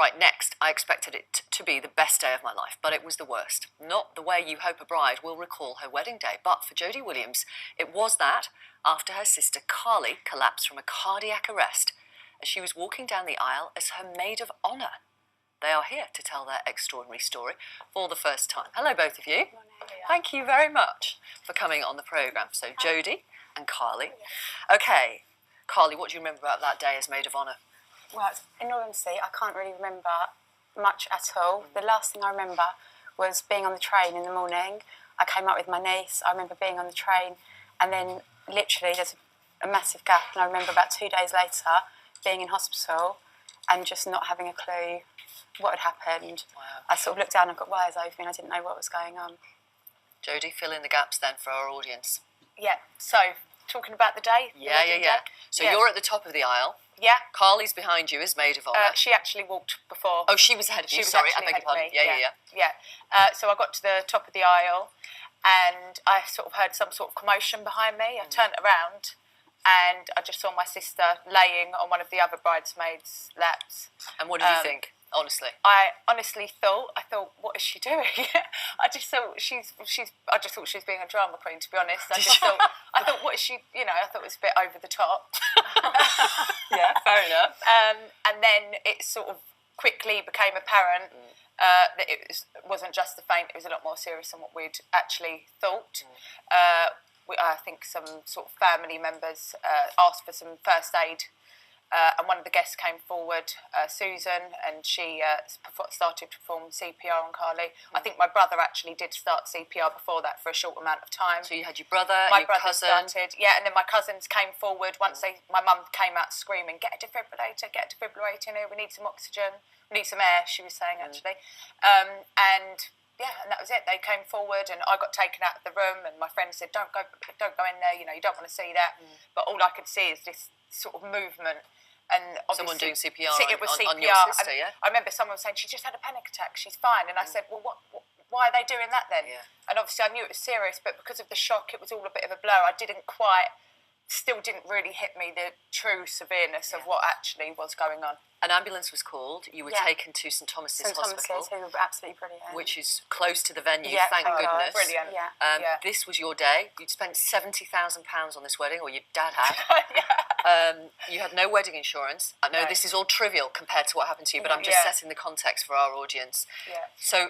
Right, next, I expected it to be the best day of my life, but it was the worst. Not the way you hope a bride will recall her wedding day, but for Jodie Williams, it was that after her sister Carly collapsed from a cardiac arrest as she was walking down the aisle as her maid of honour. They are here to tell their extraordinary story for the first time. Hello, both of you. Thank you very much for coming on the programme. So, Jodie and Carly. Okay, Carly, what do you remember about that day as maid of honour? Well, in all honesty, I can't really remember much at all. The last thing I remember was being on the train in the morning. I came up with my niece. I remember being on the train, and then literally there's a massive gap, and I remember about 2 days later being in hospital and just not having a clue what had happened. Wow. I sort of looked down and got wires over me and I didn't know what was going on. Jodie, fill in the gaps then for our audience. Yeah, so talking about the day? Yeah. So you're at the top of the aisle. Yeah. Carly's behind you as maid of honour. She actually walked before. Oh, she was ahead of you, sorry, I beg your pardon. Yeah. So I got to the top of the aisle and I sort of heard some sort of commotion behind me. I turned around and I just saw my sister laying on one of the other bridesmaids' laps. And what did you think, honestly? I honestly thought, what is she doing? I just thought she was being a drama queen, to be honest. I thought, what is she, I thought it was a bit over the top. Yeah, fair enough. And then it sort of quickly became apparent that it wasn't just a faint, it was a lot more serious than what we'd actually thought. I think some sort of family members asked for some first aid, and one of the guests came forward, Susan, and she started to perform CPR on Carly. I think my brother actually did start CPR before that for a short amount of time. So you had your brother, my your brother cousin. started, and then my cousins came forward once my mum came out screaming, get a defibrillator in here, we need some oxygen, we need some air, she was saying actually. And that was it. They came forward and I got taken out of the room and my friend said, don't go in there, you don't want to see that. But all I could see is this sort of movement. And someone doing CPR on your sister, yeah? I remember someone saying, she just had a panic attack, she's fine. And I said, well, why are they doing that then? Yeah. And obviously I knew it was serious, but because of the shock, it was all a bit of a blur. Still didn't really hit me the true severeness of what actually was going on. An ambulance was called. You were taken to St Thomas's Hospital. St Thomas's, who were absolutely brilliant. Which is close to the venue, Yeah, thank goodness. Brilliant. This was your day. You'd spent £70,000 on this wedding, or your dad had. You had no wedding insurance. I know this is all trivial compared to what happened to you, but I'm just setting the context for our audience. Yeah. So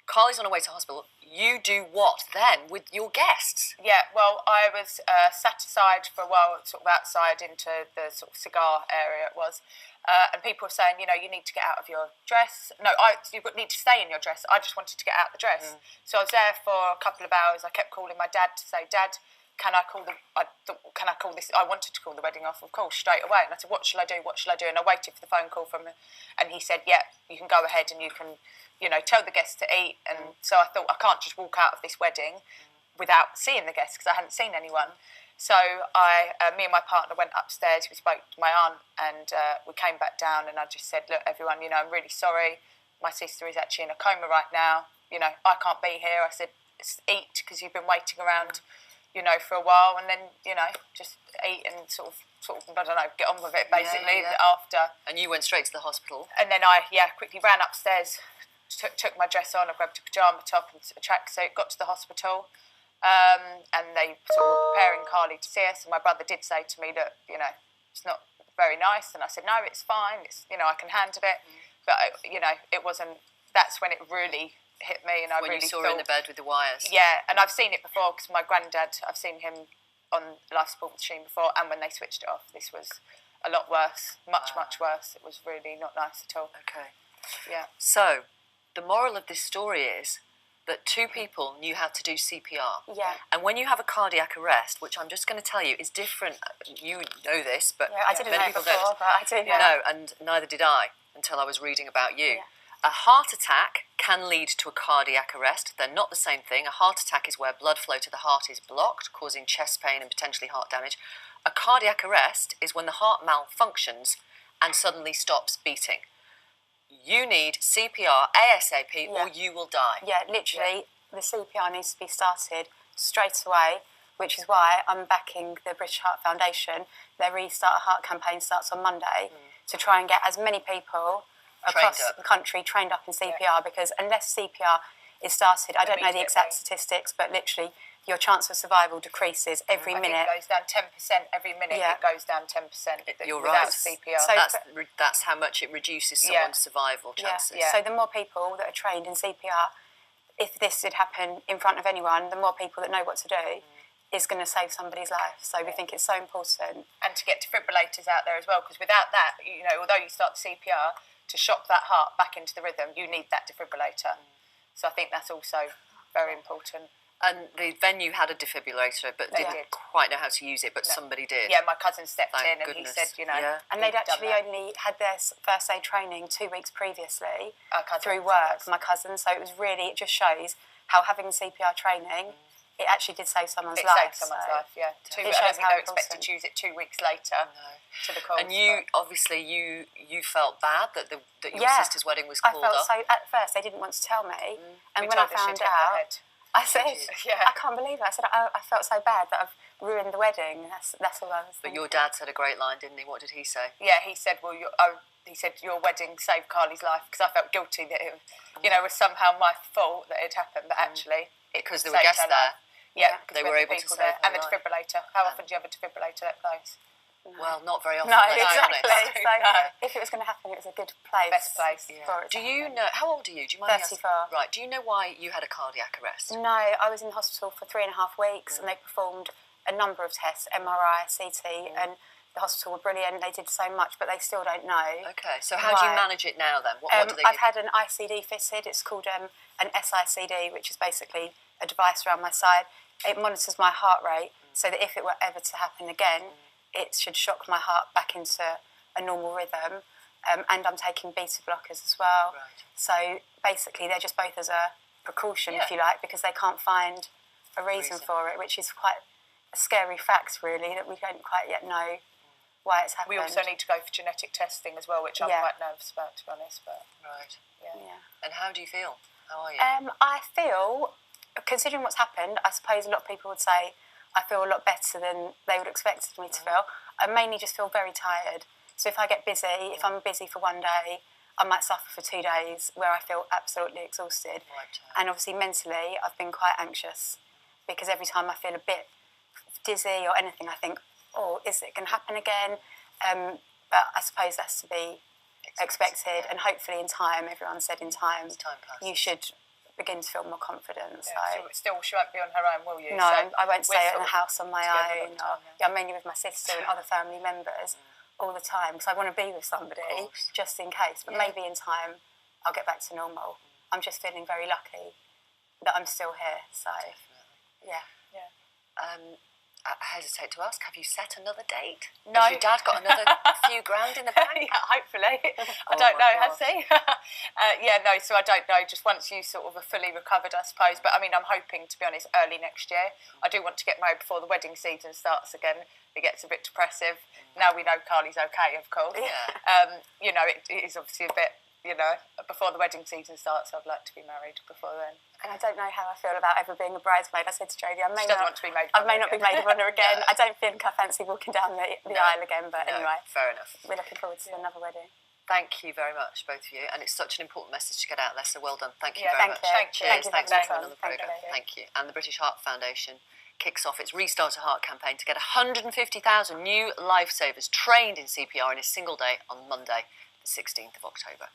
Carly's on her way to hospital. You do what then with your guests? Yeah, well, I was sat aside for a while, sort of outside into the sort of cigar area it was, and people were saying, you need to get out of your dress. No, you need to stay in your dress. I just wanted to get out the dress. So I was there for a couple of hours. I kept calling my dad to say, Dad, can I call this? I wanted to call the wedding off, of course, straight away. And I said, what shall I do? And I waited for the phone call from him. And he said, yeah, you can go ahead and you can, tell the guests to eat. And so I thought, I can't just walk out of this wedding without seeing the guests because I hadn't seen anyone. So me and my partner went upstairs, we spoke to my aunt and we came back down and I just said, look, everyone, I'm really sorry. My sister is actually in a coma right now. I can't be here. I said, eat because you've been waiting around, for a while and then, just eat and sort of, I don't know, get on with it basically after. And you went straight to the hospital? And then I, quickly ran upstairs, took my dress on, I grabbed a pyjama top and a tracksuit, got to the hospital. And they sort of were preparing Carly to see us and my brother did say to me, look, it's not very nice. And I said, no, it's fine, it's, I can handle it. But, it wasn't, that's when it really hit me and I really saw her in the bed with the wires. Yeah, and I've seen it before because my granddad, I've seen him on life support machine before and when they switched it off, this was a lot worse, much worse. It was really not nice at all. Okay. Yeah. So, the moral of this story is that two people knew how to do CPR. Yeah. And when you have a cardiac arrest, which I'm just going to tell you is different, you know this, but I didn't know people before, don't. but I do now. No, and neither did I until I was reading about you. Yeah. A heart attack can lead to a cardiac arrest. They're not the same thing. A heart attack is where blood flow to the heart is blocked, causing chest pain and potentially heart damage. A cardiac arrest is when the heart malfunctions and suddenly stops beating. You need CPR ASAP or you will die. Yeah, literally, the CPR needs to be started straight away, which is why I'm backing the British Heart Foundation. Their Restart a Heart campaign starts on Monday to try and get as many people across Trained up. the country trained up in CPR because unless CPR is started, I don't know the exact statistics, but literally your chance of survival decreases every minute. It goes down 10% every minute. Yeah. It goes down 10%. You're without right. CPR. So That's how much it reduces someone's survival chances. So the more people that are trained in CPR, if this did happen in front of anyone, the more people that know what to do is going to save somebody's life. So we think it's so important. And to get defibrillators out there as well, because without that, although you start the CPR, to shock that heart back into the rhythm, you need that defibrillator. So I think that's also very important. And the venue had a defibrillator, but didn't quite know how to use it, but somebody did. Yeah, my cousin stepped Thank in and goodness. he said, And they'd actually only had their first aid training 2 weeks previously through work, my cousin. So it just shows how having CPR training, it actually did save someone's life. It saved someone's life, yeah. It I shows don't think how they were important. expected to use it 2 weeks later to the calls. And you, obviously, you felt bad that your sister's wedding was called off. I felt so, at first they didn't want to tell me. And when I found out, I said, I can't believe it. I said, I felt so bad that I've ruined the wedding. That's all I was thinking. But your dad said a great line, didn't he? What did he say? Yeah, he said, your wedding saved Carly's life, because I felt guilty that it, was somehow my fault that it happened, but actually because there were guests there. Yeah, they were able to save her and the life. defibrillator. How often do you have a defibrillator that close? Well, not very often. No, let's be exactly. honest. So if it was going to happen, it was a good place. Best place. For it to Do you happen. know, how old are you? Do you mind me 34. asking? Right, do you know why you had a cardiac arrest? No, I was in hospital for 3.5 weeks and they performed a number of tests, MRI, CT, and the hospital were brilliant. They did so much, but they still don't know. Okay, so how do you manage it now then? What do they I've give had an ICD fitted. It's called an SICD, which is basically a device around my side. It monitors my heart rate so that if it were ever to happen again, it should shock my heart back into a normal rhythm. And I'm taking beta blockers as well. Right. So basically they're just both as a precaution, if you like, because they can't find a reason for it, which is quite a scary fact, really, that we don't quite yet know why it's happened. We also need to go for genetic testing as well, which I'm quite nervous about, to be honest. But Right. Yeah. And how do you feel? How are you? I feel, considering what's happened, I suppose a lot of people would say I feel a lot better than they would expect me to feel. I mainly just feel very tired. So if I get busy, if I'm busy for one day, I might suffer for 2 days where I feel absolutely exhausted. And obviously mentally, I've been quite anxious because every time I feel a bit dizzy or anything, I think, is it going to happen again? But I suppose that's to be expected, and hopefully in time, everyone said in time, you should begin to feel more confident. yeah, still, she won't be on her own, will you? No, So I won't we're stay sort in the of house on my together all own. the time, I'm mainly with my sister and other family members all the time because I want to be with somebody just in case. But maybe in time I'll get back to normal. I'm just feeling very lucky that I'm still here. So, yeah. I hesitate to ask, have you set another date? No. Has your dad got another few grand in the bank? Yeah, hopefully. I don't know, has he? So I don't know, just once you sort of are fully recovered, I suppose. But I mean, I'm hoping, to be honest, early next year. I do want to get married before the wedding season starts again. It gets a bit depressive. Now we know Carly's okay, of course. Yeah. It is obviously a bit, before the wedding season starts, I'd like to be married before then. And I don't know how I feel about ever being a bridesmaid. I said to Jodie, I may She doesn't not want to be maid of I honour may not be maid of honour again. I don't think I fancy walking down the aisle again, but anyway. Fair enough. We're looking forward to another wedding. Thank you very much, both of you. And it's such an important message to get out there, so well done. Thank you thank very much. you. Cheers. Thank Thanks you for very coming on the much. programme. Thank you. And the British Heart Foundation kicks off its Restart a Heart campaign to get 150,000 new lifesavers trained in CPR in a single day on Monday, the 16th of October.